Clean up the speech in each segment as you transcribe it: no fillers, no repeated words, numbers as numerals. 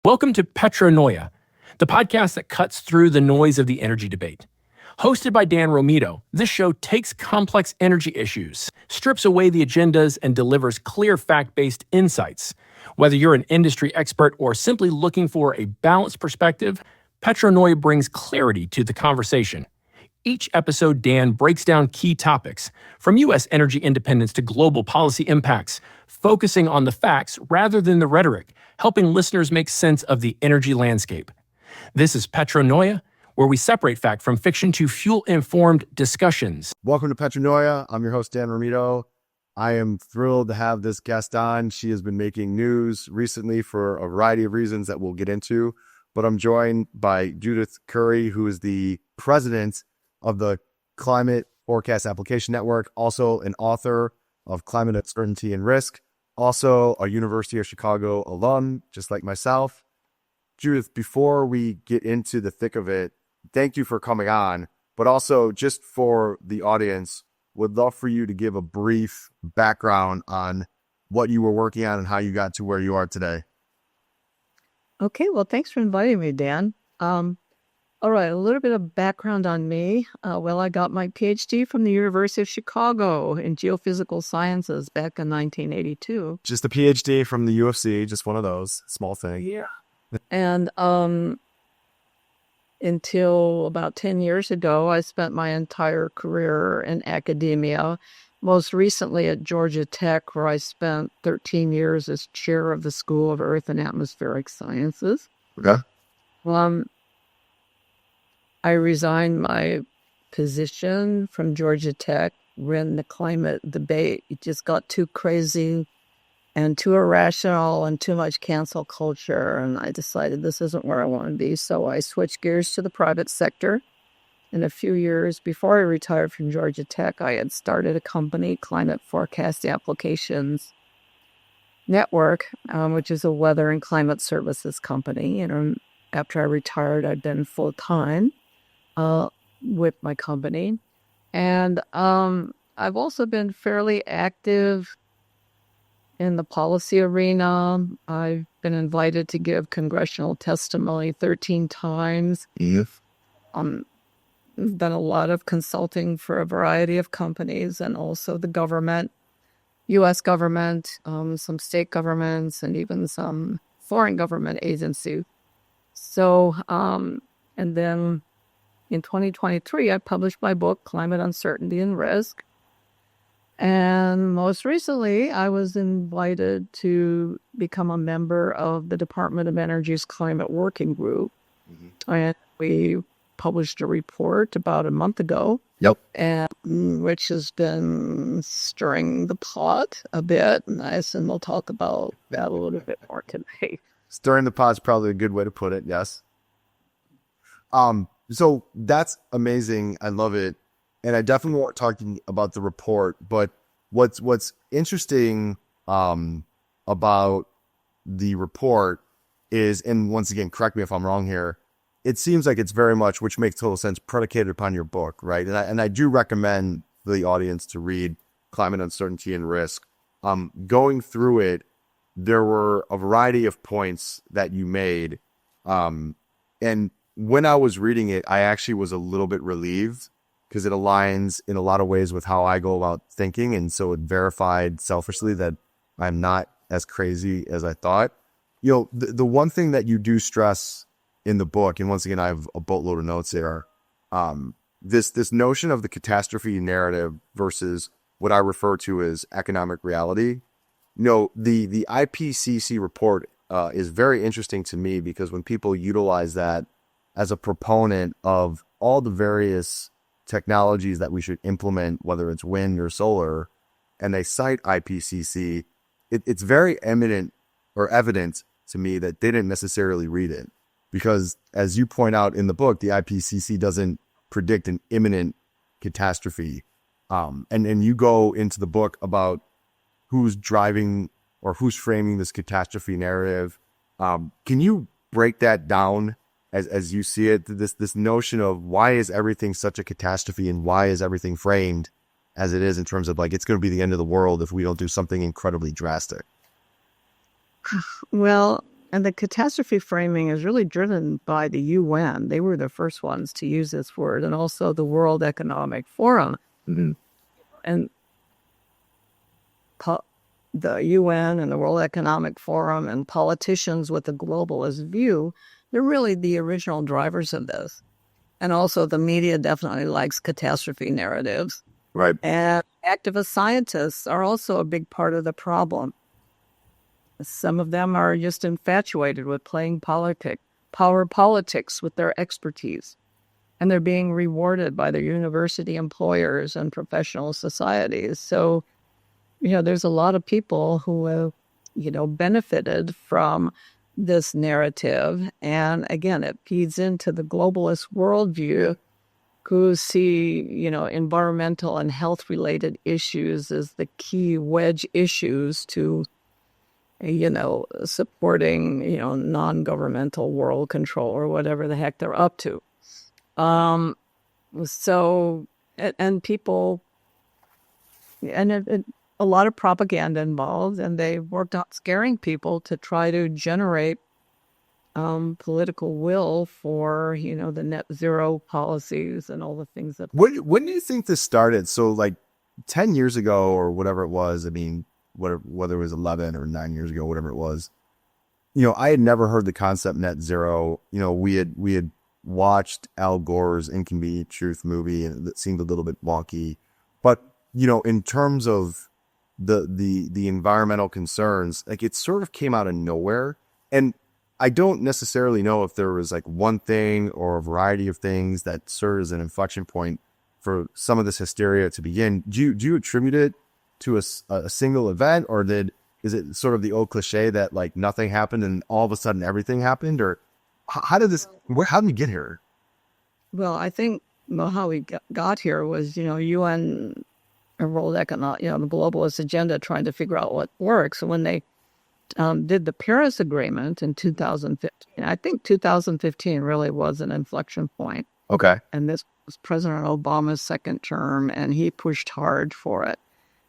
Welcome to Petronoia, the podcast that cuts through the noise of the energy debate. Hosted by Dan Romito, this show takes complex energy issues, strips away the agendas, and delivers clear fact-based insights. Whether you're an industry expert or simply looking for a balanced perspective, Petronoia brings clarity to the conversation. Each episode, Dan breaks down key topics, from U.S. energy independence to global policy impacts, focusing on the facts rather than the rhetoric, helping listeners make sense of the energy landscape. This is Petronoia, where we separate fact from fiction to fuel informed discussions. Welcome to Petronoia. I'm your host, Dan Romito. I am thrilled to have this guest on. She has been making news recently for a variety of reasons that we'll get into, but I'm joined by Judith Curry, who is the president of the Climate Forecast Application Network, also an author of Climate Uncertainty and Risk, also a University of Chicago alum, just like myself. Judith, before we get into the thick of it, thank you for coming on, but also just for the audience, would love for you to give a brief background on what you were working on and how you got to where you are today. Okay, well, thanks for inviting me, Dan. All right, a little bit of background on me. I got my PhD from the University of Chicago in geophysical sciences back in 1982. Just a PhD from the UFC, just one of those, small thing. Yeah. And until about 10 years ago, I spent my entire career in academia, most recently at Georgia Tech, where I spent 13 years as chair of the School of Earth and Atmospheric Sciences. Okay. I resigned my position from Georgia Tech when the climate debate just got too crazy and too irrational and too much cancel culture. And I decided this isn't where I want to be. So I switched gears to the private sector. And a few years before I retired from Georgia Tech, I had started a company, Climate Forecast Applications Network, which is a weather and climate services company. And after I retired, I've been full-time with my company. And I've also been fairly active in the policy arena. I've been invited to give congressional testimony 13 times. Yes. Done a lot of consulting for a variety of companies and also the government, U.S. government, some state governments, and even some foreign government agencies. So, and then in 2023, I published my book, Climate Uncertainty and Risk. And most recently, I was invited to become a member of the Department of Energy's Climate Working Group. Mm-hmm. And we published a report about a month ago. Yep. And which has been stirring the pot a bit. And I assume we'll talk about that a little bit more today. Stirring the pot is probably a good way to put it. Yes. So that's amazing. I love it. And I definitely want talking about the report, but what's interesting about the report is, and once again, correct me if I'm wrong here, it seems like it's very much, which makes total sense, predicated upon your book, right? And I do recommend the audience to read Climate Uncertainty and Risk. Going through it, there were a variety of points that you made. And when I was reading it, I actually was a little bit relieved because it aligns in a lot of ways with how I go about thinking. And so it verified selfishly that I'm not as crazy as I thought. You know, the one thing that you do stress in the book, and once again, I have a boatload of notes there, this notion of the catastrophe narrative versus what I refer to as economic reality. You know, the IPCC report is very interesting to me because when people utilize that as a proponent of all the various technologies that we should implement, whether it's wind or solar, and they cite IPCC, it's very evident to me that they didn't necessarily read it. Because as you point out in the book, the IPCC doesn't predict an imminent catastrophe. And you go into the book about who's driving or who's framing this catastrophe narrative. Can you break that down as you see it, this notion of why is everything such a catastrophe and why is everything framed as it is in terms of like, it's going to be the end of the world if we don't do something incredibly drastic? Well, And the catastrophe framing is really driven by the UN. They were the first ones to use this word, and also the World Economic Forum. And the UN and the World Economic Forum and politicians with a globalist view, they're really the original drivers of this. And also the media definitely likes catastrophe narratives. Right. And activist scientists are also a big part of the problem. Some of them are just infatuated with playing power politics with their expertise. And they're being rewarded by their university employers and professional societies. So, there's a lot of people who have, benefited from this narrative. And again, it feeds into the globalist worldview who see, environmental and health-related issues as the key wedge issues to supporting, non-governmental world control or whatever the heck they're up to. And people, and a lot of propaganda involved, and they worked on scaring people to try to generate political will for, the net zero policies and all the things that... When do you think this started? So like 10 years ago or whatever it was, I mean, whether it was 11 or 9 years ago, whatever it was, I had never heard the concept net zero. We had watched Al Gore's Inconvenient Truth movie, and it seemed a little bit wonky. But, in terms of the environmental concerns, like it sort of came out of nowhere. And I don't necessarily know if there was like one thing or a variety of things that served as an inflection point for some of this hysteria to begin. Do you attribute it to a single event, or is it sort of the old cliche that like nothing happened and all of a sudden everything happened? Or how did we get here? Well, I think how we got here was, UN and World Economic, the globalist agenda trying to figure out what works. And when they did the Paris Agreement in 2015, I think 2015 really was an inflection point. Okay. And this was President Obama's second term, and he pushed hard for it.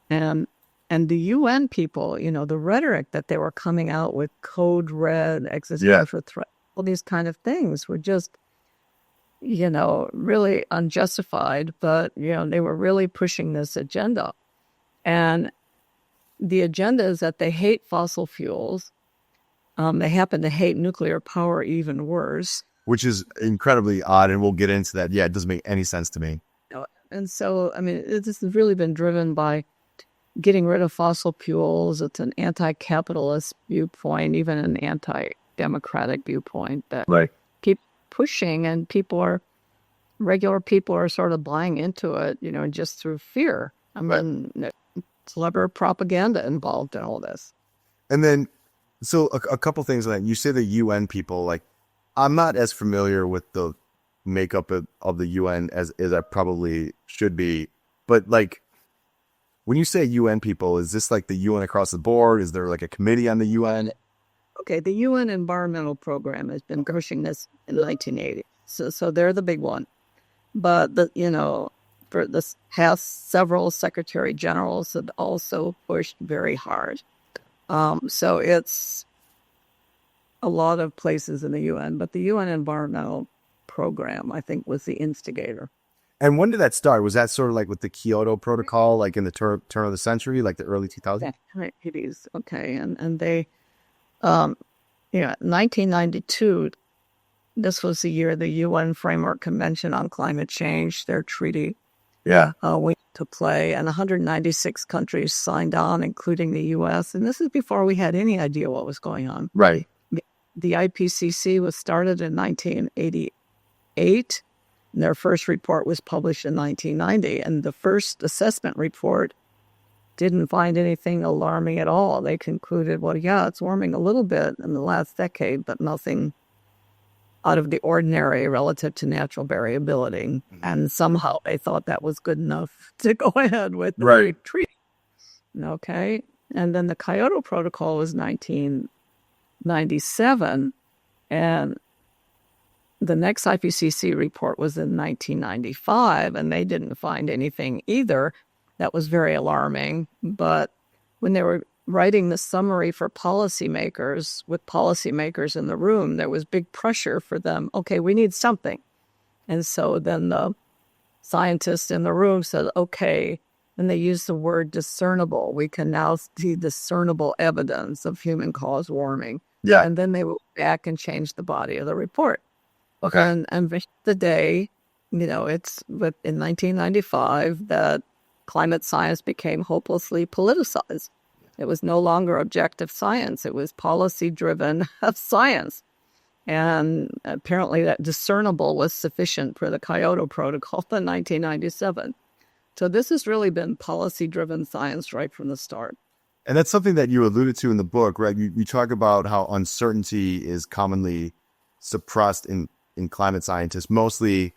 And the UN people, the rhetoric that they were coming out with, code red, existential threat, all these kind of things were just, really unjustified. But, they were really pushing this agenda. And the agenda is that they hate fossil fuels. They happen to hate nuclear power even worse. Which is incredibly odd, and we'll get into that. Yeah, it doesn't make any sense to me. And so, I mean, this has really been driven by getting rid of fossil fuels. It's an anti-capitalist viewpoint, even an anti-democratic viewpoint that keep pushing, and regular people are sort of buying into it, just through fear. I mean, clever propaganda involved in all this. And then, so a couple things on that. You say the UN people, like, I'm not as familiar with the makeup of the UN as I probably should be, but like, when you say UN people, is this like the UN across the board? Is there like a committee on the UN? Okay, the UN Environmental Program has been pushing this in the 1980s, so they're the big one. But for this past, several secretary generals have also pushed very hard. So it's a lot of places in the UN, but the UN Environmental Program, I think, was the instigator. And when did that start? Was that sort of like with the Kyoto Protocol, like in the turn of the century, like the early 2000s? Yeah, it is. Okay. And they, 1992, this was the year the UN Framework Convention on Climate Change, their treaty, went to play, and 196 countries signed on, including the U.S. And this is before we had any idea what was going on. Right. The IPCC was started in 1988. And their first report was published in 1990, and the first assessment report didn't find anything alarming at all. They concluded, well, yeah, it's warming a little bit in the last decade, but nothing out of the ordinary relative to natural variability. Mm-hmm. And somehow they thought that was good enough to go ahead with the treaty. Okay. And then the Kyoto Protocol was 1997, and the next IPCC report was in 1995, and they didn't find anything either. That was very alarming. But when they were writing the summary for policymakers, with policymakers in the room, there was big pressure for them. Okay, we need something. And so then the scientists in the room said, okay, and they used the word discernible. We can now see discernible evidence of human-caused warming. Yeah. And then they went back and changed the body of the report. Okay. And the day, it's in 1995 that climate science became hopelessly politicized. It was no longer objective science. It was policy-driven science. And apparently that discernible was sufficient for the Kyoto Protocol in 1997. So this has really been policy-driven science right from the start. And that's something that you alluded to in the book, right? You talk about how uncertainty is commonly suppressed in climate scientists, mostly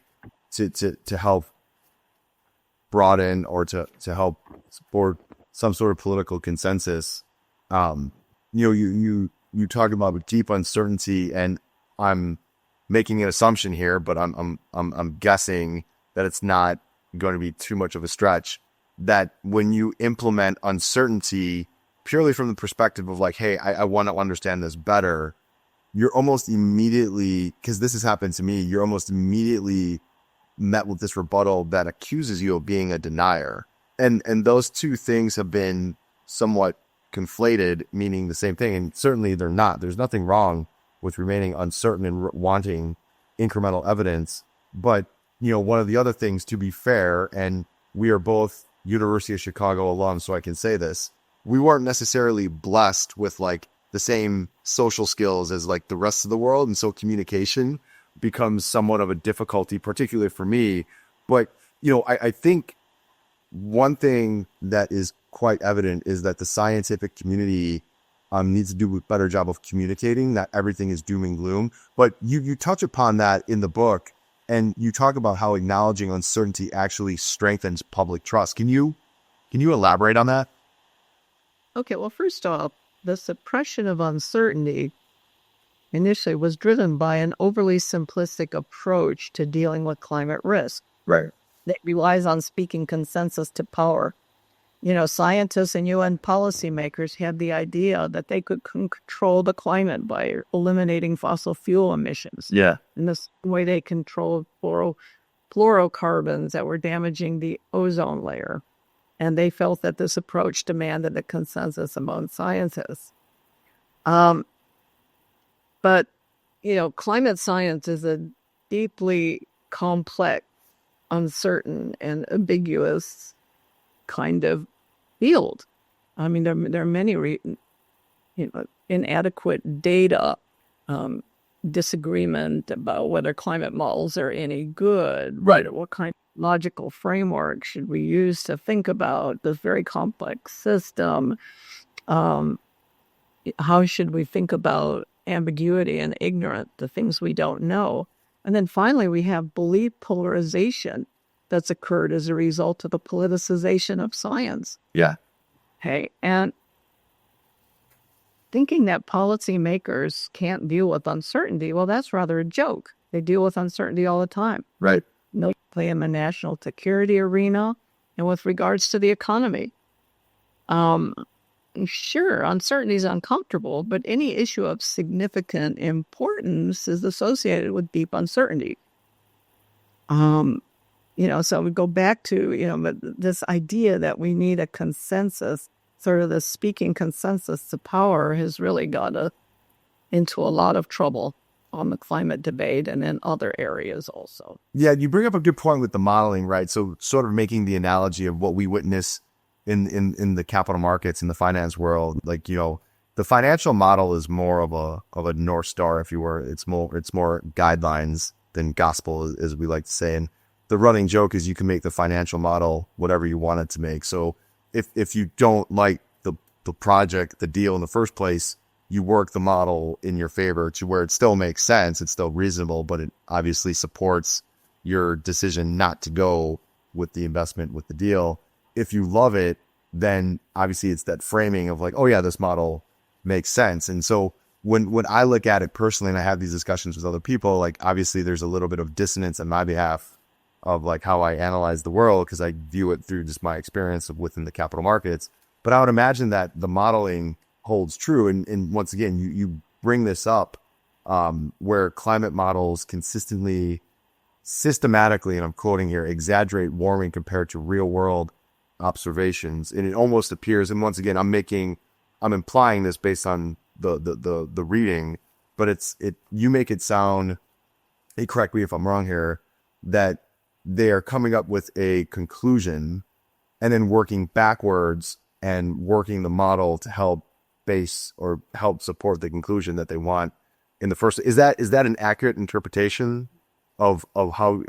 to help broaden or to help support some sort of political consensus. You talk about deep uncertainty, and I'm making an assumption here, but I'm guessing that it's not going to be too much of a stretch, that when you implement uncertainty purely from the perspective of like, hey, I want to understand this better, you're almost immediately, because this has happened to me, you're almost immediately met with this rebuttal that accuses you of being a denier. And those two things have been somewhat conflated, meaning the same thing. And certainly they're not. There's nothing wrong with remaining uncertain and wanting incremental evidence. But, one of the other things, to be fair, and we are both University of Chicago alums, so I can say this, we weren't necessarily blessed with like the same social skills as like the rest of the world. And so communication becomes somewhat of a difficulty, particularly for me. But, I think one thing that is quite evident is that the scientific community needs to do a better job of communicating that everything is doom and gloom. But you touch upon that in the book, and you talk about how acknowledging uncertainty actually strengthens public trust. Can you elaborate on that? Okay, well, first off, the suppression of uncertainty initially was driven by an overly simplistic approach to dealing with climate risk. Right. That relies on speaking consensus to power. Scientists and UN policymakers had the idea that they could control the climate by eliminating fossil fuel emissions. Yeah. In this way, they controlled fluorocarbons that were damaging the ozone layer. And they felt that this approach demanded a consensus among scientists. But, climate science is a deeply complex, uncertain, and ambiguous kind of field. I mean, there are many inadequate data, disagreement about whether climate models are any good. Right. What kind of logical framework should we use to think about this very complex system? How should we think about ambiguity and ignorance, the things we don't know? And then finally, we have belief polarization that's occurred as a result of the politicization of science. Yeah. Okay. And thinking that policymakers can't deal with uncertainty, well, that's rather a joke. They deal with uncertainty all the time. Right. Notably in the national security arena and with regards to the economy. Sure, uncertainty is uncomfortable, but any issue of significant importance is associated with deep uncertainty. So we go back to, this idea that we need a consensus, sort of the speaking consensus to power has really got us into a lot of trouble on the climate debate and in other areas also. Yeah, you bring up a good point with the modeling, right? So sort of making the analogy of what we witness in the capital markets, in the finance world, like, the financial model is more of a North Star, if you were. It's more guidelines than gospel, as we like to say. And the running joke is you can make the financial model whatever you want it to make. So if you don't like the project, the deal in the first place, you work the model in your favor to where it still makes sense. It's still reasonable, but it obviously supports your decision not to go with the investment, with the deal. If you love it, then obviously it's that framing of like, oh yeah, this model makes sense. And so when I look at it personally and I have these discussions with other people, like obviously there's a little bit of dissonance on my behalf of like how I analyze the world, because I view it through just my experience of within the capital markets. But I would imagine that the modeling holds true. And once again, you bring this up where climate models systematically, and I'm quoting here, exaggerate warming compared to real world observations. And it almost appears, and once again, I'm implying this based on the reading, but you make it sound, hey, correct me if I'm wrong here, that they are coming up with a conclusion and then working backwards and working the model to help base or help support the conclusion that they want in the first. Is that an accurate interpretation of how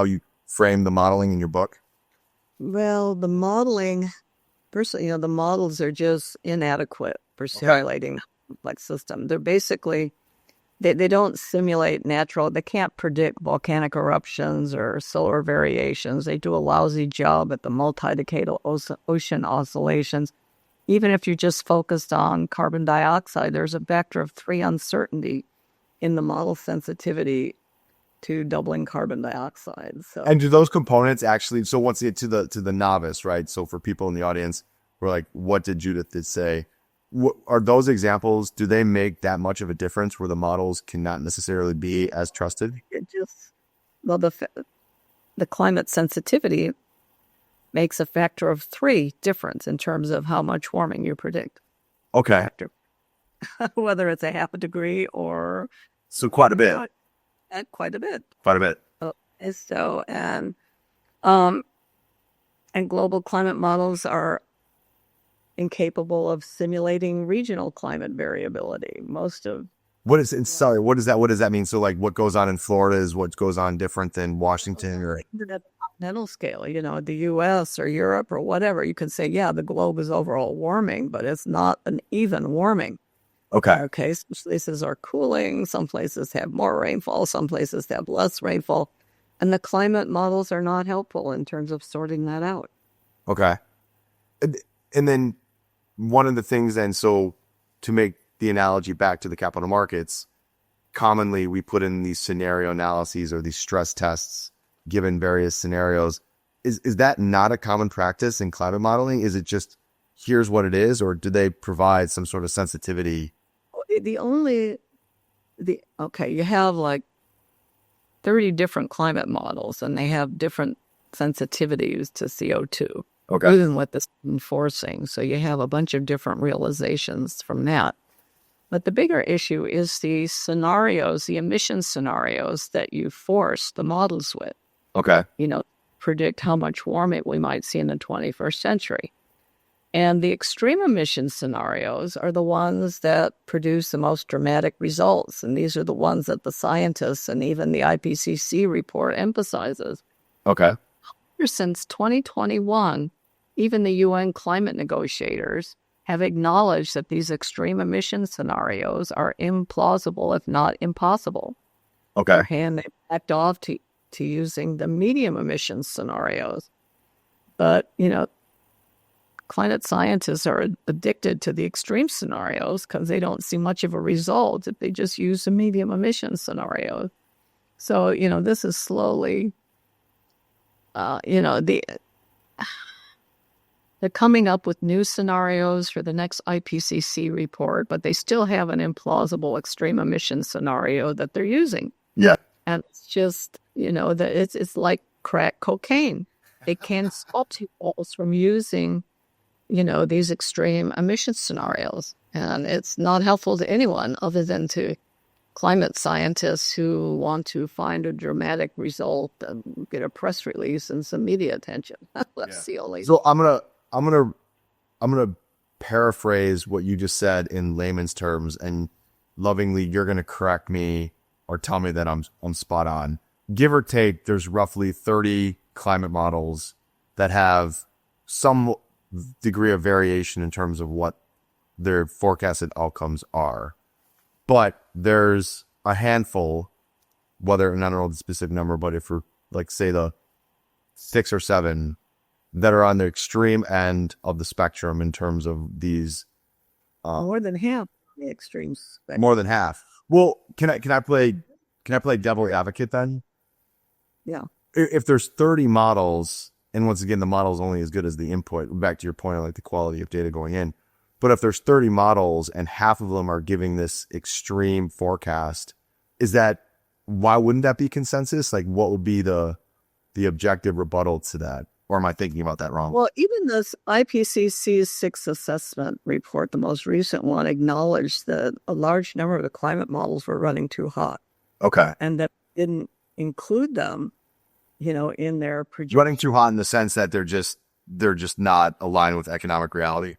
you frame the modeling in your book? Well, the modeling, personally, the models are just inadequate for simulating the complex system. They're basically, they don't simulate they can't predict volcanic eruptions or solar variations. They do a lousy job at the multi-decadal ocean oscillations. Even if you're just focused on carbon dioxide, there's a factor of 3 uncertainty in the model sensitivity to doubling carbon dioxide. So, and do those components actually? So once you get to the novice, right? So for people in the audience, we're like, what did Judith say? What are those examples? Do they make that much of a difference where the models cannot necessarily be as trusted? The climate sensitivity makes a factor of 3 difference in terms of how much warming you predict. Okay. Whether it's a half a degree or... So quite a bit. Quite a bit. Quite a bit. So, and global climate models are incapable of simulating regional climate variability. What does that mean? So like what goes on in Florida is what goes on different than Washington or at the continental scale, the US or Europe or whatever. You can say, yeah, the globe is overall warming, but it's not an even warming. Okay. Some places are cooling, some places have more rainfall, some places have less rainfall. And the climate models are not helpful in terms of sorting that out. Okay. And then one of the things then, so to make the analogy back to the capital markets, commonly we put in these scenario analyses or these stress tests given various scenarios. Is that not a common practice in climate modeling? Is it just, here's what it is, or do they provide some sort of sensitivity? You have like 30 different climate models, and they have different sensitivities to CO2. Okay. Other than what this is enforcing. So you have a bunch of different realizations from that. But the bigger issue is the scenarios, the emission scenarios that you force the models with. Okay. Predict how much warming we might see in the 21st century. And the extreme emission scenarios are the ones that produce the most dramatic results. And these are the ones that the scientists and even the IPCC report emphasizes. Okay. Since 2021, even the UN climate negotiators have acknowledged that these extreme emission scenarios are implausible, if not impossible. Okay. And they backed off to using the medium emission scenarios. But, climate scientists are addicted to the extreme scenarios because they don't see much of a result if they just use the medium emission scenarios. So, this is slowly, they're coming up with new scenarios for the next IPCC report, but they still have an implausible extreme emission scenario that they're using. Yeah. And it's just, that it's like crack cocaine. It can stop us from using these extreme emission scenarios. And it's not helpful to anyone other than to climate scientists who want to find a dramatic result and get a press release and some media attention. That's the only. So I'm gonna paraphrase what you just said in layman's terms, and lovingly, you're gonna correct me or tell me that I'm spot on. Give or take, there's roughly 30 climate models that have some degree of variation in terms of what their forecasted outcomes are. But there's a handful, whether, and I don't know the specific number, but if we're like, say, the 6 or 7 that are on the extreme end of the spectrum in terms of these. More than half the extreme spectrum. More than half. Well, can I play devil's advocate then? Yeah. If there's 30 models And once again, the model is only as good as the input. Back to your point, like the quality of data going in. But if there's 30 models and half of them are giving this extreme forecast, why wouldn't that be consensus? Like, what would be the objective rebuttal to that? Or am I thinking about that wrong? Well, even this IPCC's sixth assessment report, the most recent one, acknowledged that a large number of the climate models were running too hot. Okay. And that didn't include them, in their projections. Running too hot in the sense that they're just not aligned with economic reality.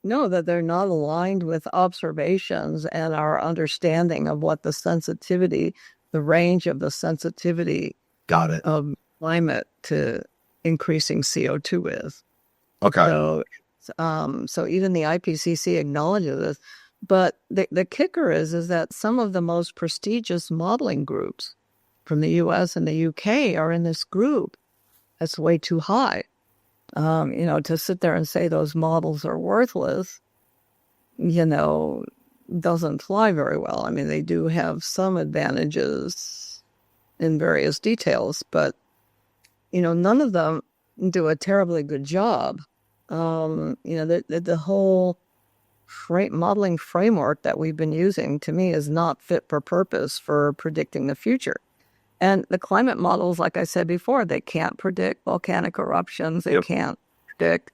No, that they're not aligned with observations and our understanding of what the range of the sensitivity Got it. of climate to increasing CO2 is. Okay. So even the IPCC acknowledges this. But the kicker is that some of the most prestigious modeling groups from the US and the UK are in this group. That's way too high. To sit there and say those models are worthless, doesn't fly very well. I mean, they do have some advantages in various details, but, none of them do a terribly good job. The whole modeling framework that we've been using, to me, is not fit for purpose for predicting the future. And the climate models, like I said before, they can't predict volcanic eruptions. They can't predict,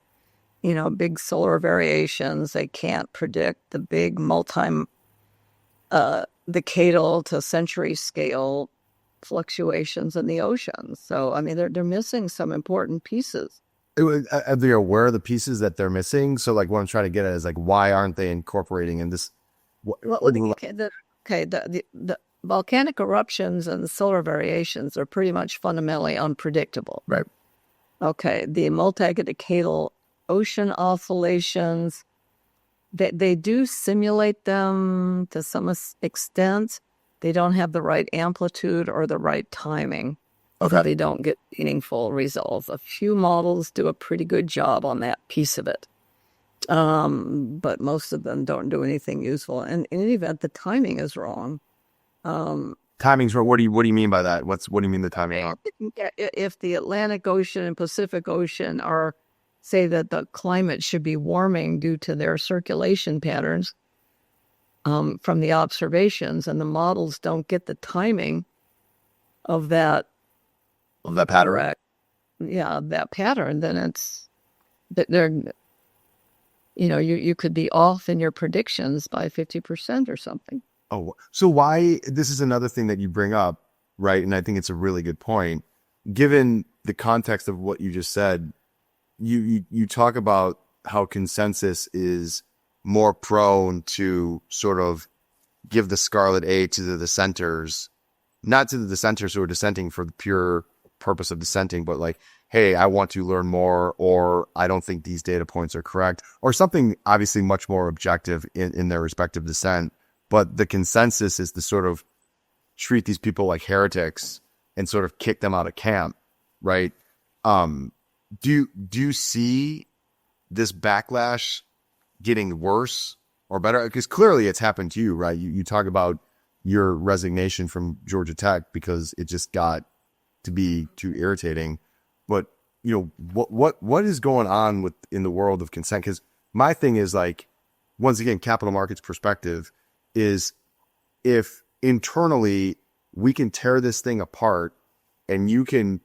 big solar variations. They can't predict the big decadal to century scale fluctuations in the oceans. So, I mean, they're missing some important pieces. Are they aware of the pieces that they're missing? So, like, what I'm trying to get at is, like, why aren't they incorporating in this? The volcanic eruptions and solar variations are pretty much fundamentally unpredictable. Right. Okay. The multi-decadal ocean oscillations, they do simulate them to some extent. They don't have the right amplitude or the right timing. Okay. So they don't get meaningful results. A few models do a pretty good job on that piece of it. But most of them don't do anything useful. And in any event, the timing is wrong. Timing's wrong. What do you mean by that? What do you mean the timing? If the Atlantic Ocean and Pacific Ocean say that the climate should be warming due to their circulation patterns from the observations, and the models don't get the timing of that pattern. That pattern, then it's that you could be off in your predictions by 50% or something. Oh, so why? This is another thing that you bring up, right? And I think it's a really good point. Given the context of what you just said, you talk about how consensus is more prone to sort of give the scarlet A to the dissenters, not to the dissenters who are dissenting for the pure purpose of dissenting, but like, hey, I want to learn more, or I don't think these data points are correct, or something obviously much more objective in their respective dissent. But the consensus is to sort of treat these people like heretics and sort of kick them out of camp, right? Do you see this backlash getting worse or better? Because clearly it's happened to you, right? You talk about your resignation from Georgia Tech because it just got to be too irritating. But what is going on in the world of consent? Because my thing is, like, once again, capital markets perspective is, if internally we can tear this thing apart and you can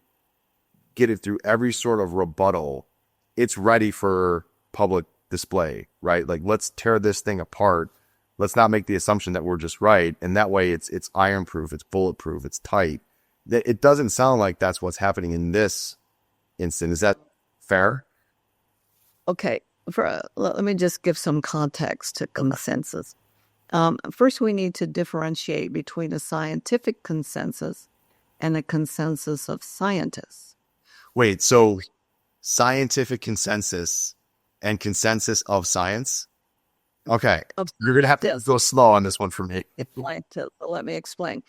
get it through every sort of rebuttal, it's ready for public display, right? Like, let's tear this thing apart. Let's not make the assumption that we're just right. And that way it's iron-proof, it's bulletproof, it's tight. It doesn't sound like that's what's happening in this instant. Is that fair? Okay. Let me just give some context to consensus. First, we need to differentiate between a scientific consensus and a consensus of scientists. Wait, so scientific consensus and consensus of science? Okay. You're going to have to go slow on this one for me. Let me explain.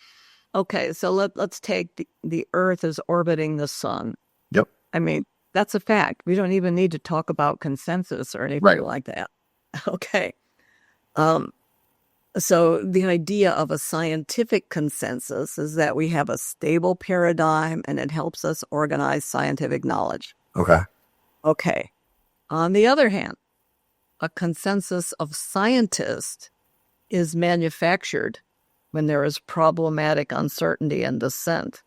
Okay, so let's take the Earth is orbiting the sun. Yep. I mean, that's a fact. We don't even need to talk about consensus or anything like that. Okay. So the idea of a scientific consensus is that we have a stable paradigm and it helps us organize scientific knowledge. Okay. Okay. On the other hand, a consensus of scientists is manufactured when there is problematic uncertainty and dissent.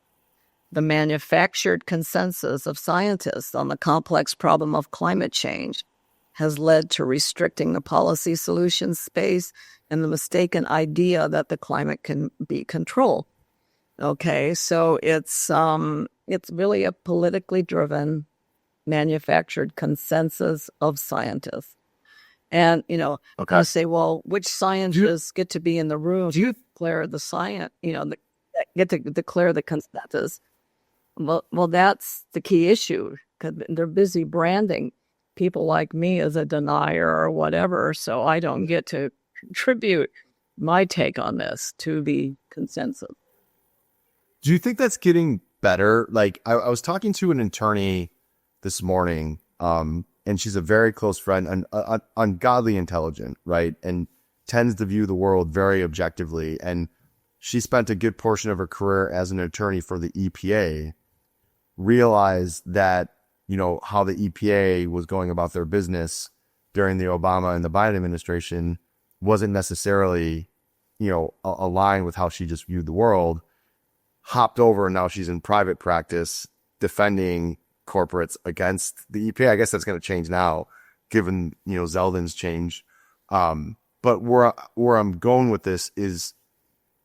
The manufactured consensus of scientists on the complex problem of climate change has led to restricting the policy solution space and the mistaken idea that the climate can be controlled. Okay, so it's really a politically driven, manufactured consensus of scientists. And, you say, well, which scientists get to be in the room to declare the science, get to declare the consensus? Well, that's the key issue, because they're busy branding people like me as a denier or whatever, so I don't get to contribute my take on this to the consensus. Do you think that's getting better? Like, I was talking to an attorney this morning, and she's a very close friend and ungodly intelligent, right? And tends to view the world very objectively. And she spent a good portion of her career as an attorney for the EPA, realized that, how the EPA was going about their business during the Obama and the Biden administration wasn't necessarily, aligned with how she just viewed the world, hopped over, and now she's in private practice defending corporates against the EPA. I guess that's going to change now, given, Zeldin's change. But where I'm going with this is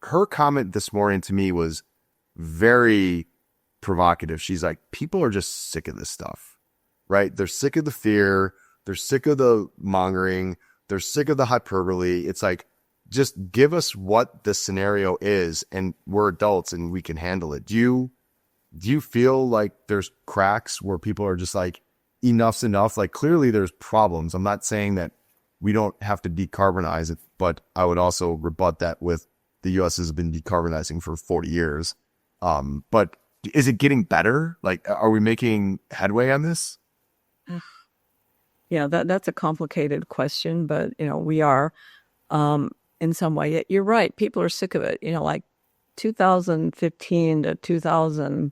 her comment this morning to me was very provocative. She's like, people are just sick of this stuff, right? They're sick of the fear. They're sick of the mongering. They're sick of the hyperbole. It's like, just give us what the scenario is, and we're adults and we can handle it. Do you feel like there's cracks where people are just like, enough's enough? Like, clearly there's problems. I'm not saying that we don't have to decarbonize it, but I would also rebut that with the U.S. has been decarbonizing for 40 years. But is it getting better? Like, are we making headway on this? Yeah, that's a complicated question, but, we are in some way. You're right. People are sick of it. Like 2015 to 2020,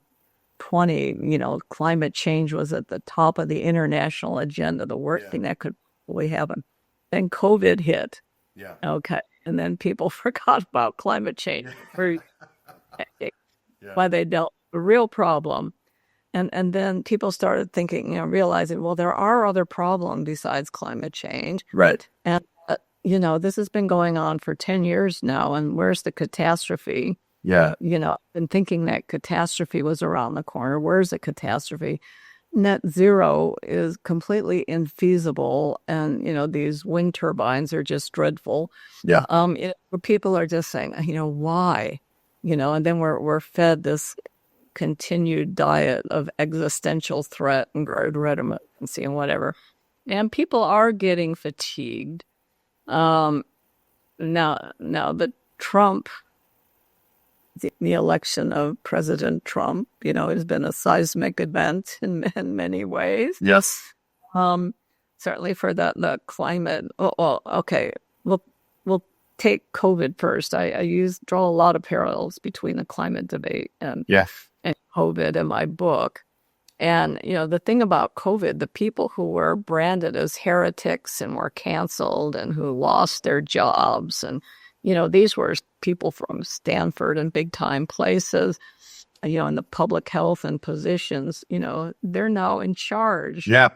climate change was at the top of the international agenda, the worst thing that could really happen. Then COVID hit. Yeah. Okay. And then people forgot about climate change. Why they dealt with the real problem. And then people started thinking, realizing, well, there are other problems besides climate change. Right. And, this has been going on for 10 years now. And where's the catastrophe? Yeah. I've been thinking that catastrophe was around the corner. Where's the catastrophe? Net zero is completely infeasible. And, these wind turbines are just dreadful. Yeah. People are just saying, why? And then we're fed this continued diet of existential threat and redundancy and whatever. And people are getting fatigued. Now the election of President Trump, has been a seismic event in many ways. Yes. Certainly for the climate. Well, okay. We'll take COVID first. I draw a lot of parallels between the climate debate and COVID in my book. And, the thing about COVID, the people who were branded as heretics and were canceled and who lost their jobs, and, these were people from Stanford and big time places, in the public health and positions, they're now in charge. Yeah.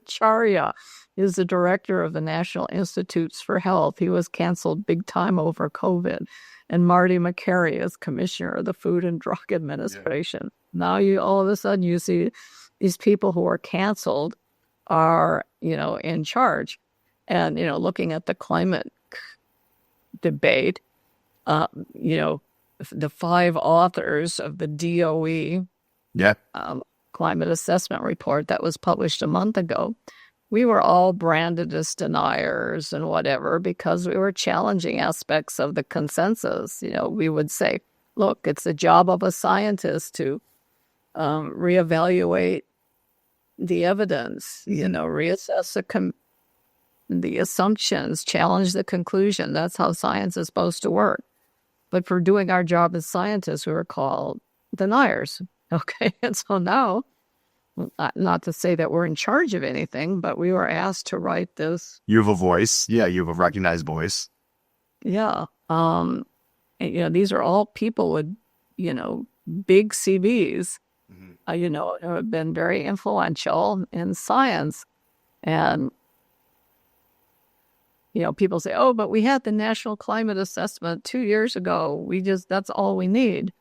Acharya is the director of the National Institutes for Health. He was canceled big time over COVID. And Marty McCary is commissioner of the Food and Drug Administration. Now all of a sudden you see these people who are canceled are, in charge. And, looking at the climate debate, the 5 authors of the DOE climate assessment report that was published a month ago, we were all branded as deniers and whatever because we were challenging aspects of the consensus. We would say, look, it's the job of a scientist to reevaluate the evidence, reassess the assumptions, challenge the conclusion. That's how science is supposed to work. But for doing our job as scientists, we were called deniers. Okay, and so now, not to say that we're in charge of anything, but we were asked to write this. You have a voice. Yeah, you have a recognized voice. Yeah. And, these are all people with, big CVs, who have been very influential in science. And, people say, oh, but we had the National Climate Assessment 2 years ago. That's all we need.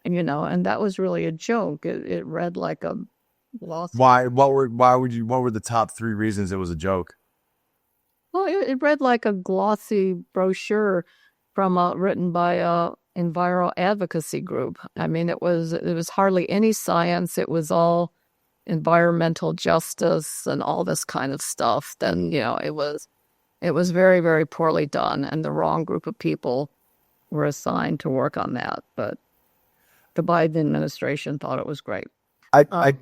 And that was really a joke. It read like a lost. Why? What were the top 3 reasons it was a joke? Well, it read like a glossy brochure written by a enviro advocacy group. I mean, it was hardly any science. It was all environmental justice and all this kind of stuff. Then, it was very, very poorly done, and the wrong group of people were assigned to work on that. But the Biden administration thought it was great. I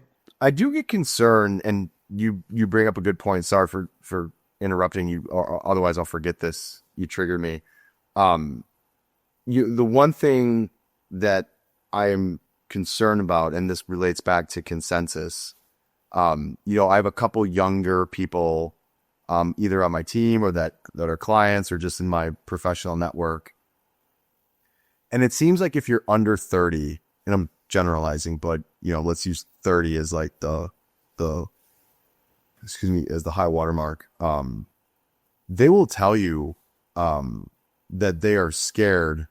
do get concerned, and you bring up a good point. Sorry for interrupting you, or otherwise I'll forget this. You triggered me. The one thing that I am concerned about, and this relates back to consensus, I have a couple younger people, either on my team or that are clients or just in my professional network. And it seems like if you're under 30, and I'm generalizing, but let's use 30 as like as the high watermark. They will tell you that they are scared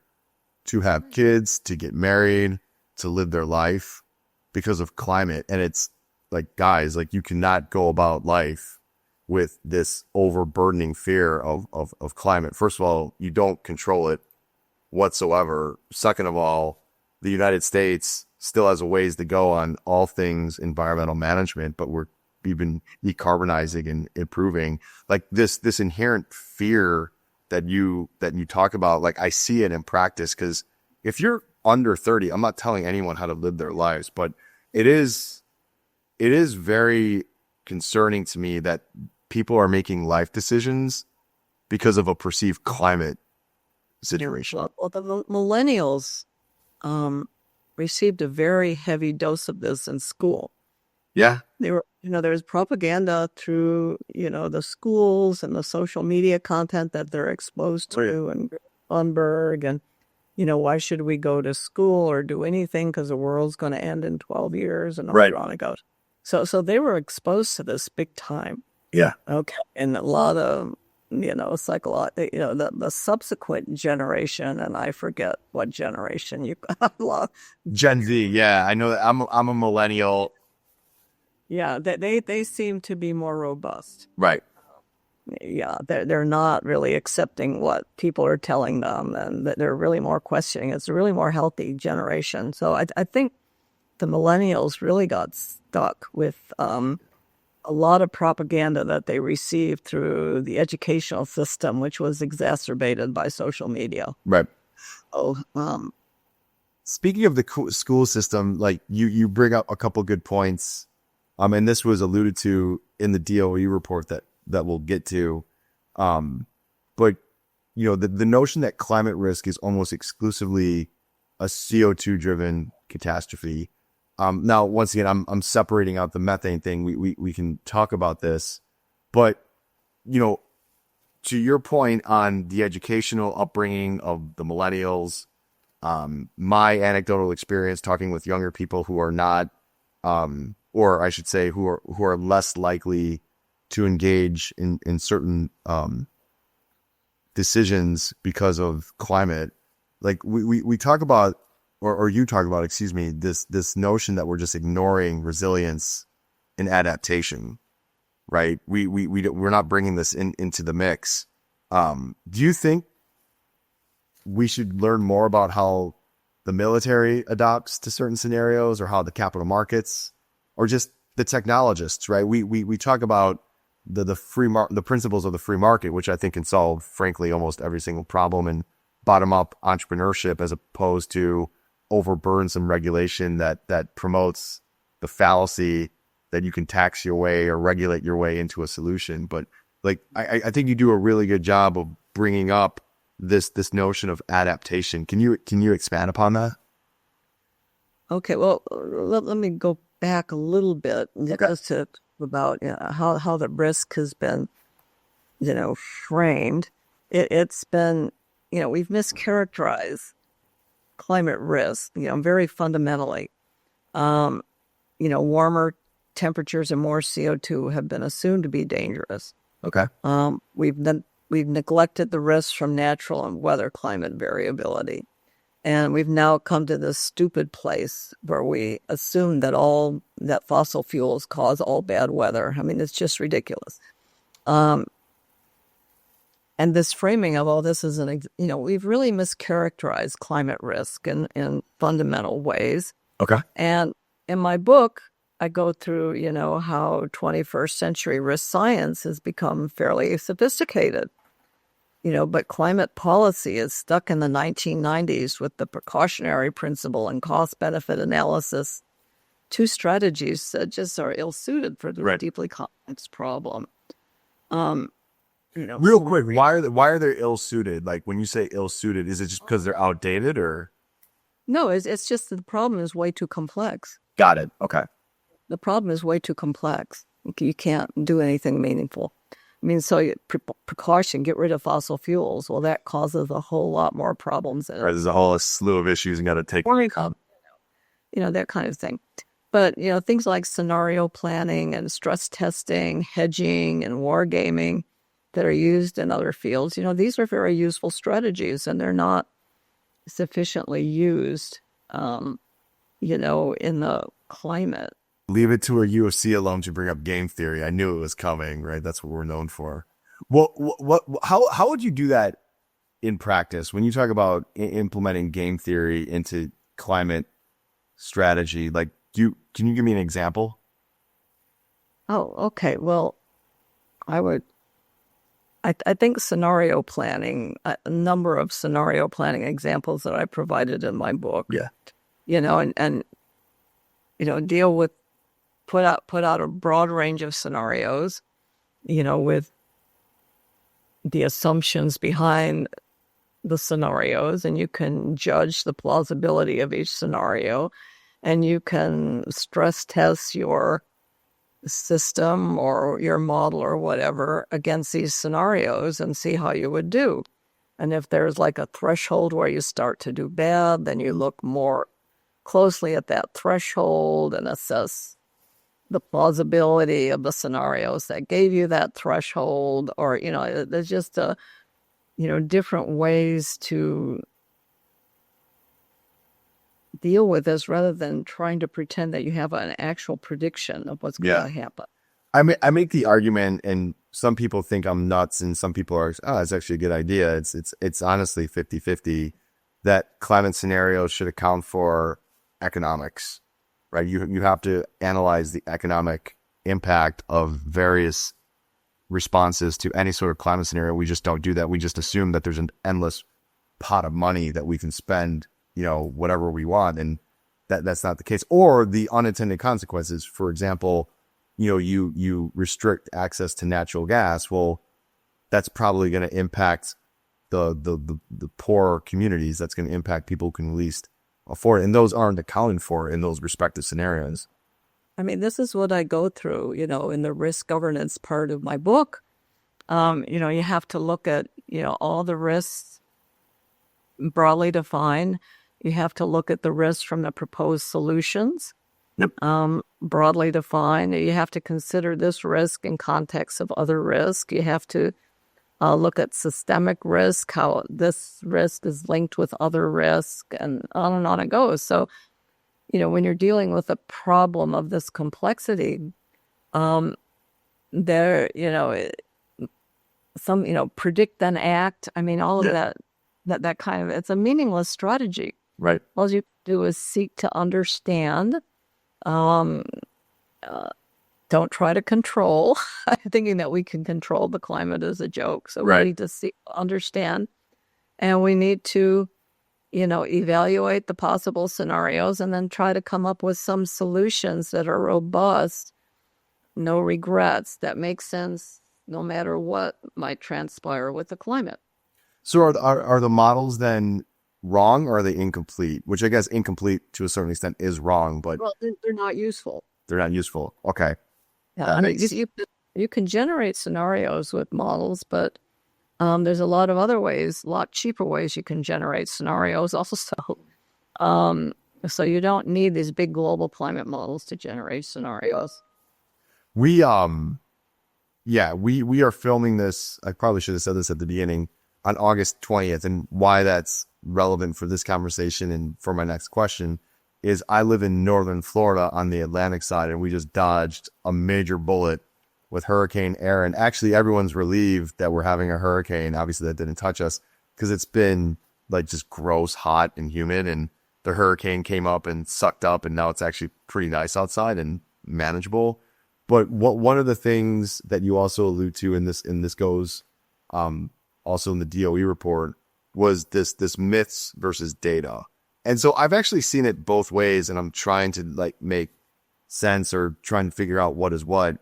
to have kids, to get married, to live their life because of climate. And it's like, guys, like, you cannot go about life with this overburdening fear of climate. First of all, you don't control it whatsoever. Second of all, the United States still has a ways to go on all things environmental management, but we've been decarbonizing and improving. Like this inherent fear that you talk about, like, I see it in practice, because if you're under 30, I'm not telling anyone how to live their lives, but it is very concerning to me that people are making life decisions because of a perceived climate situation. Well, the millennials received a very heavy dose of this in school. Yeah. They were, there's propaganda through, the schools and the social media content that they're exposed to, and Thunberg, and, why should we go to school or do anything because the world's going to end in 12 years, and right on it goes. So they were exposed to this big time. Yeah. Okay. And a lot of, psychological, the subsequent generation, and I forget what generation you got. Gen Z. Yeah. I know that I'm a millennial. Yeah. They seem to be more robust. Right. Yeah. They're not really accepting what people are telling them, and that they're really more questioning. It's a really more healthy generation. So I think the millennials really got stuck with, a lot of propaganda that they received through the educational system, which was exacerbated by social media. Right. Oh, speaking of the school system, like you bring up a couple good points. And this was alluded to in the DOE report that we'll get to. But the notion that climate risk is almost exclusively a CO2 driven catastrophe. Now, once again, I'm separating out the methane thing. We can talk about this, but to your point on the educational upbringing of the millennials, my anecdotal experience talking with younger people who are not, or I should say, who are less likely to engage in certain decisions because of climate. Like we talk about. Or you talk about, this notion that we're just ignoring resilience and adaptation, right? We're not bringing this into the mix. Do you think we should learn more about how the military adapts to certain scenarios, or how the capital markets, or just the technologists, right? We talk about the principles of the free market, which I think can solve, frankly, almost every single problem, and bottom up entrepreneurship, as opposed to overburdensome regulation that promotes the fallacy that you can tax your way or regulate your way into a solution. But like, I think you do a really good job of bringing up this notion of adaptation. Can you expand upon that? Okay, well, let me go back a little bit just to about how the risk has been, framed. It's been, we've mischaracterized climate risk, very fundamentally. Warmer temperatures and more CO2 have been assumed to be dangerous. Okay. We've neglected the risks from natural and weather climate variability. And we've now come to this stupid place where we assume that fossil fuels cause all bad weather. I mean, it's just ridiculous. And this framing of all this is we've really mischaracterized climate risk in fundamental ways. Okay. And in my book, I go through, how 21st century risk science has become fairly sophisticated. But climate policy is stuck in the 1990s with the precautionary principle and cost-benefit analysis, two strategies that just are ill-suited for this deeply complex problem. Real quick, why are they ill-suited? Like, when you say ill-suited, is it just because they're outdated, or? No, it's just that the problem is way too complex. Got it. Okay. The problem is way too complex. You can't do anything meaningful. I mean, so precaution, get rid of fossil fuels. Well, that causes a whole lot more problems. There's a whole slew of issues you got to take. That kind of thing. But, things like scenario planning and stress testing, hedging and wargaming that are used in other fields, these are very useful strategies, and they're not sufficiently used, in the climate. Leave it to a UFC alum to bring up game theory. I knew it was coming, right? That's what we're known for. Well, how would you do that in practice when you talk about implementing game theory into climate strategy? Like, can you give me an example? Oh, okay. Well, I think scenario planning, a number of scenario planning examples that I provided in my book. Yeah. And deal with, put out a broad range of scenarios, with the assumptions behind the scenarios, and you can judge the plausibility of each scenario, and you can stress test your system or your model or whatever against these scenarios and see how you would do. And if there's like a threshold where you start to do bad, then you look more closely at that threshold and assess the plausibility of the scenarios that gave you that threshold. Or, there's just different ways to deal with this rather than trying to pretend that you have an actual prediction of what's going to happen. I make the argument, and some people think I'm nuts, and some people are, it's actually a good idea. It's honestly 50-50 that climate scenarios should account for economics, right? You have to analyze the economic impact of various responses to any sort of climate scenario. We just don't do that. We just assume that there's an endless pot of money that we can spend, whatever we want, and that's not the case. Or the unintended consequences. For example, you restrict access to natural gas. Well, that's probably going to impact the poorer communities. That's going to impact people who can least afford it. And those aren't accounted for in those respective scenarios. I mean, this is what I go through, in the risk governance part of my book. You have to look at, all the risks broadly defined. You have to look at the risks from the proposed solutions. Yep. Broadly defined. You have to consider this risk in context of other risk. You have to look at systemic risk, how this risk is linked with other risk, and on it goes. So, when you're dealing with a problem of this complexity, predict then act. I mean, all of that kind of, it's a meaningless strategy. Right. All you do is seek to understand. Don't try to control. Thinking that we can control the climate is a joke. So we need to understand, and we need to, evaluate the possible scenarios and then try to come up with some solutions that are robust, no regrets, that make sense no matter what might transpire with the climate. So are the models then wrong, or are they incomplete? Which I guess incomplete to a certain extent is wrong, but Well, they're not useful. they're not useful. Okay. Yeah, I mean, you can generate scenarios with models, but there's a lot of other ways, a lot cheaper ways you can generate scenarios also. So you don't need these big global climate models to generate scenarios. We we are filming this. I probably should have said this at the beginning, on August 20th, and why that's relevant for this conversation and for my next question is I live in northern Florida on the Atlantic side, and we just dodged a major bullet with Hurricane Aaron. Actually, everyone's relieved that we're having a hurricane. Obviously, that didn't touch us because it's been like just gross, hot, and humid, and the hurricane came up and sucked up, and now it's actually pretty nice outside and manageable. But one of the things that you also allude to in this goes also in the DOE report was this myths versus data. And so I've actually seen it both ways, and I'm trying to like make sense or trying to figure out what is what.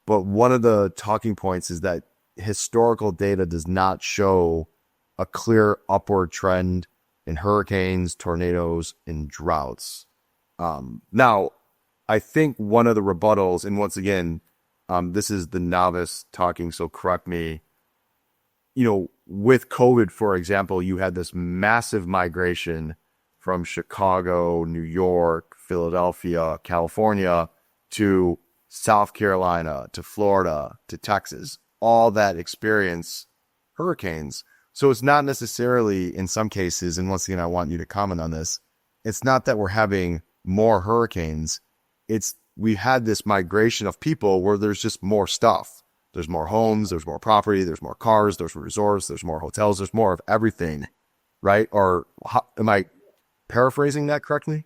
But one of the talking points is that historical data does not show a clear upward trend in hurricanes, tornadoes, and droughts. Now, I think one of the rebuttals, and once again, this is the novice talking, so correct me, with COVID, for example, you had this massive migration from Chicago, New York, Philadelphia, California to South Carolina, to Florida, to Texas, all that experience hurricanes. So it's not necessarily, in some cases, and once again, I want you to comment on this, it's not that we're having more hurricanes. It's we had this migration of people where there's just more stuff. There's more homes, there's more property, there's more cars, there's resorts, there's more hotels, there's more of everything, right? Or am I paraphrasing that correctly?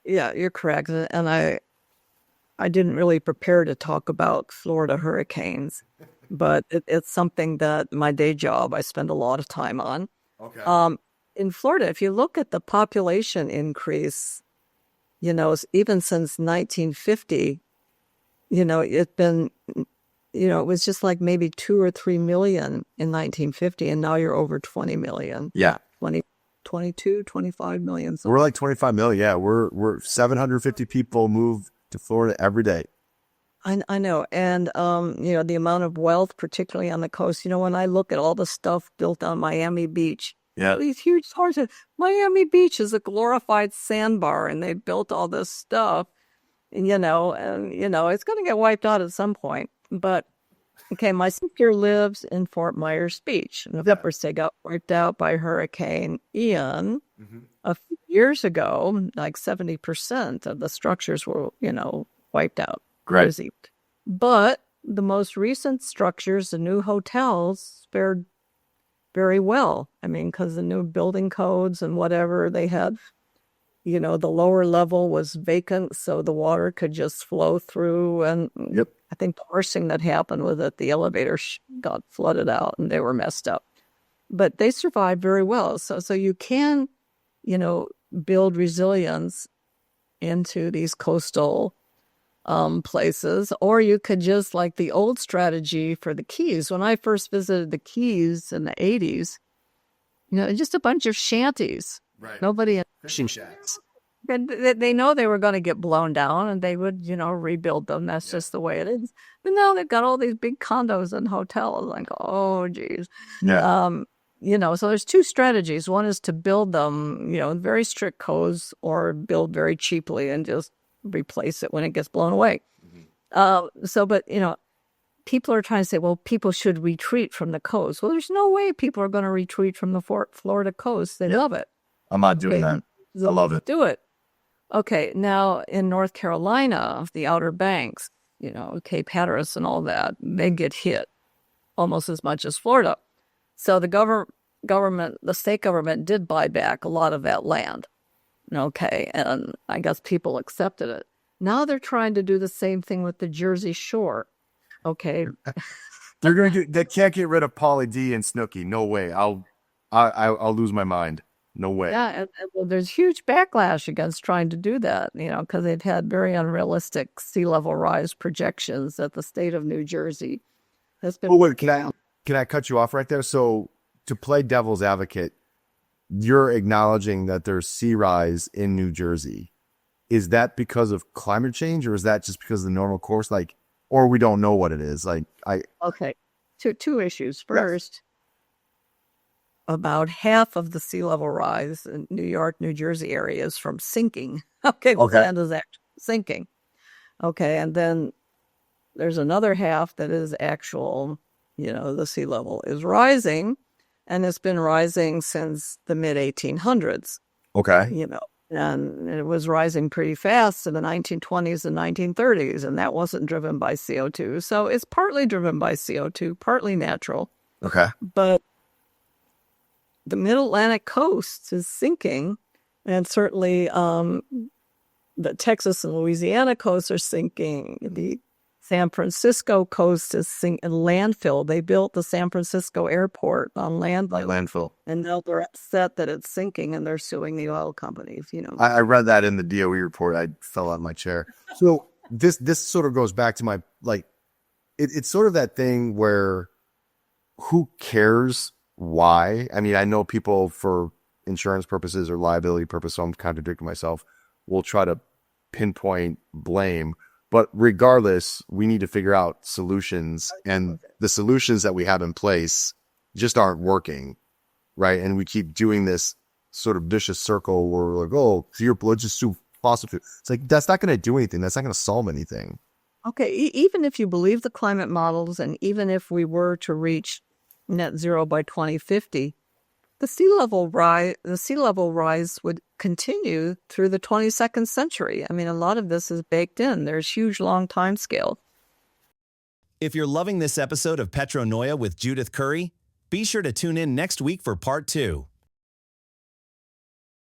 Yeah, you're correct. And I didn't really prepare to talk about Florida hurricanes, but it's something that my day job I spend a lot of time on. Okay. In Florida, if you look at the population increase, even since 1950, it's been, it was just like maybe 2 or 3 million in 1950, and now you're over 20 million. Yeah. 22, 25 million. We're like 25 million. Yeah, we're 750 people move to Florida every day. I know. And, the amount of wealth, particularly on the coast, when I look at all the stuff built on Miami Beach, these huge horses, Miami Beach is a glorified sandbar, and they built all this stuff, and, it's going to get wiped out at some point. But, okay, my sister lives in Fort Myers Beach. And of course, they got wiped out by Hurricane Ian a few years ago. Like 70% of the structures were, wiped out. Great. But the most recent structures, the new hotels, fared very well. I mean, because the new building codes and whatever they had, the lower level was vacant, so the water could just flow through. And I think the worst thing that happened was that the elevator got flooded out and they were messed up. But they survived very well. So you can, build resilience into these coastal places, or you could just like the old strategy for the Keys. When I first visited the Keys in the 80s, just a bunch of shanties. Right. Nobody. Fishing shacks. They know they were going to get blown down, and they would, rebuild them. That's just the way it is. But now they've got all these big condos and hotels. Like, oh, geez. Yeah. So there's two strategies. One is to build them, very strict codes, or build very cheaply and just replace it when it gets blown away. But people are trying to say, well, people should retreat from the coast. Well, there's no way people are going to retreat from the Florida coast. They love it. I'm not doing that. I love it. Do it. Okay, now in North Carolina, the Outer Banks, Cape Hatteras and all that, they get hit almost as much as Florida. So the government, the state government did buy back a lot of that land. Okay, and I guess people accepted it. Now they're trying to do the same thing with the Jersey Shore. Okay. They can't get rid of Pauly D and Snooki. No way. I'll lose my mind. No way. Yeah, and there's huge backlash against trying to do that, because they've had very unrealistic sea level rise projections that the state of New Jersey That's been Oh, wait, can I cut you off right there? So to play devil's advocate, you're acknowledging that there's sea rise in New Jersey. Is that because of climate change, or is that just because of the normal course? Like, or we don't know what it is. okay. Two issues. First, about half of the sea level rise in New York, New Jersey area is from sinking. Okay, the land is actually sinking. Okay, and then there's another half that is actual, the sea level is rising, and it's been rising since the mid 1800s. Okay. And it was rising pretty fast in the 1920s and 1930s, and that wasn't driven by CO2. So it's partly driven by CO2, partly natural. Okay. But the mid-Atlantic coast is sinking, and certainly the Texas and Louisiana coasts are sinking. The San Francisco coast is sinking. Landfill. They built the San Francisco airport on landfill. And now they're upset that it's sinking, and they're suing the oil companies. I read that in the DOE report. I fell out of my chair. So this sort of goes back to my, it's sort of that thing where who cares why? I mean, I know people for insurance purposes or liability purposes, so I'm contradicting myself, will try to pinpoint blame. But regardless, we need to figure out solutions, and the solutions that we have in place just aren't working, right? And we keep doing this sort of vicious circle where we're like, oh, let's just sue fossil fuel. It's like, that's not going to do anything. That's not going to solve anything. Okay, even if you believe the climate models, and even if we were to reach net zero by 2050, the sea level rise would continue through the 22nd century. I mean, a lot of this is baked in. There's huge long time scale. If you're loving this episode of Petronoia with Judith Curry, be sure to tune in next week for part 2.